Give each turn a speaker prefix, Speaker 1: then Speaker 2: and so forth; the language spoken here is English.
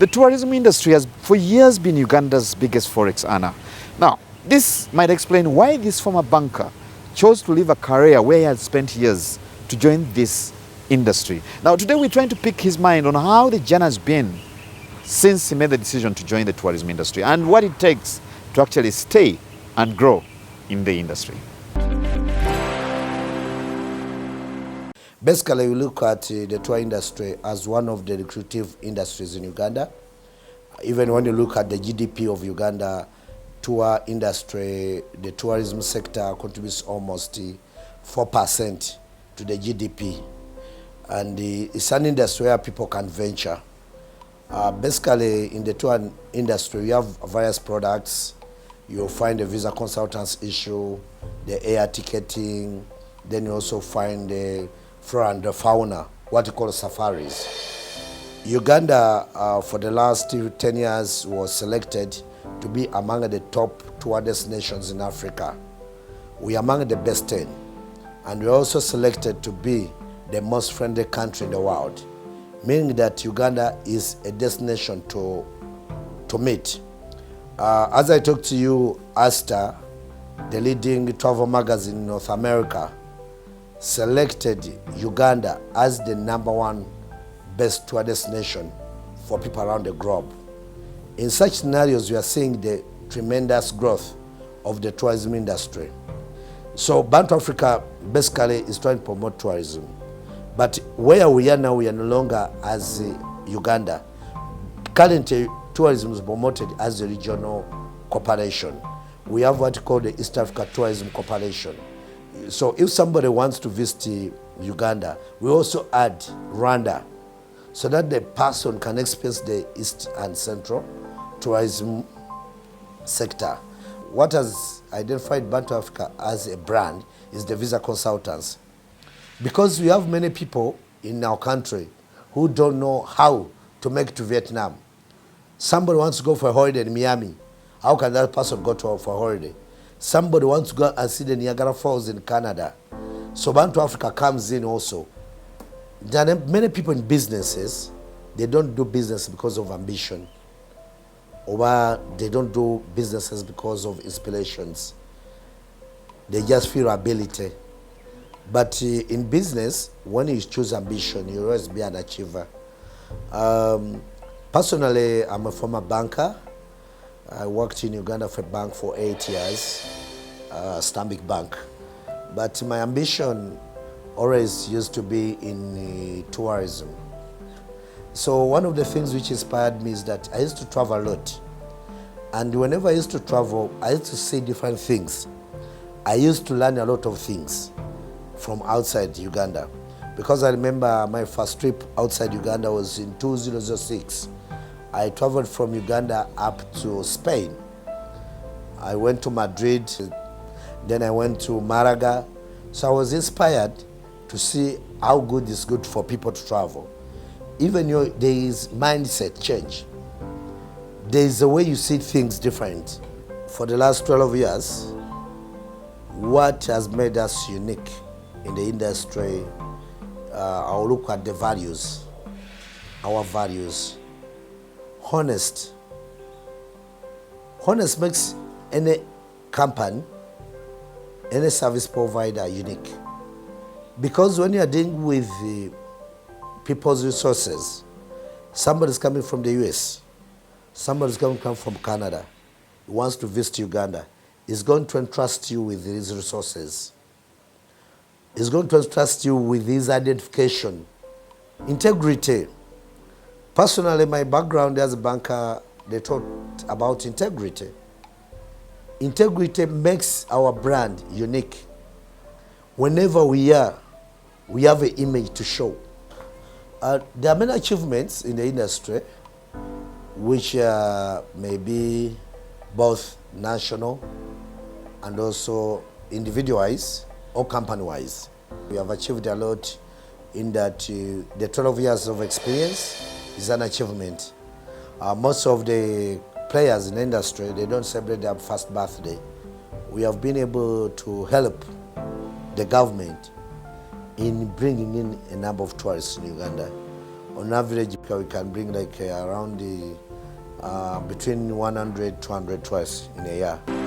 Speaker 1: The tourism industry has for years been Uganda's biggest forex earner. Now, this might explain why this former banker chose to leave a career where he had spent years to join this industry. Now, today we're trying to pick his mind on how the journey has been since he made the decision to join the tourism industry and what it takes to actually stay and grow in the industry.
Speaker 2: Basically, we look at the tour industry as one of the lucrative industries in Uganda. Even when you look at the GDP of Uganda, tour industry, the tourism sector contributes almost 4% to the GDP. And it's an industry where people can venture. Basically, in the tour industry, we have various products. You'll find the visa consultants issue, the air ticketing, then you also find the flora and the fauna, what you call safaris. Uganda, for the last 10 years, was selected to be among the top tour destinations in Africa. We are among the best 10. And we are also selected to be the most friendly country in the world, meaning that Uganda is a destination to meet. As I talked to you, Asta, the leading travel magazine in North America, selected Uganda as the #1 best tour destination for people around the globe. In such scenarios, we are seeing the tremendous growth of the tourism industry. So Bantu Africa basically is trying to promote tourism. But where we are now, we are no longer as Uganda. Currently, tourism is promoted as a regional corporation. We have what we call the East Africa Tourism Corporation. So if somebody wants to visit Uganda, we also add Rwanda, so that the person can experience the East and Central tourism sector. What has identified Bantu Africa as a brand is the visa consultants. Because we have many people in our country who don't know how to make it to Vietnam. Somebody wants to go for a holiday in Miami. How can that person go for a holiday? Somebody wants to go and see the Niagara Falls in Canada. So Bantu Africa comes in also. There are many people in businesses, they don't do business because of ambition, or they don't do businesses because of inspirations. They just feel ability. But in business, when you choose ambition, you always be an achiever. Personally, I'm a former banker. I worked in Uganda for a bank for 8 years, Stanbic Bank. But my ambition always used to be in tourism. So one of the things which inspired me is that I used to travel a lot. And whenever I used to travel, I used to see different things. I used to learn a lot of things from outside Uganda. Because I remember my first trip outside Uganda was in 2006. I traveled from Uganda up to Spain. I went to Madrid, then I went to Malaga. So I was inspired to see how good it's good for people to travel. Even there is mindset change. There is a way you see things different. For the last 12 years, what has made us unique in the industry, I'll look at the values, our values. Honest makes any company, any service provider unique. Because when you are dealing with people's resources, somebody's coming from the US, somebody's going to come from Canada, he wants to visit Uganda, he's going to entrust you with his resources. He's going to entrust you with his identification, integrity. Personally, my background as a banker, they taught about integrity. Integrity makes our brand unique. Whenever we are, we have an image to show. There are many achievements in the industry which may be both national and also individualized or company-wise. We have achieved a lot in that the 12 years of experience is an achievement. Most of the players in the industry, they don't celebrate their first birthday. We have been able to help the government in bringing in a number of tourists in Uganda. On average, we can bring like around between 100 200 tourists in a year.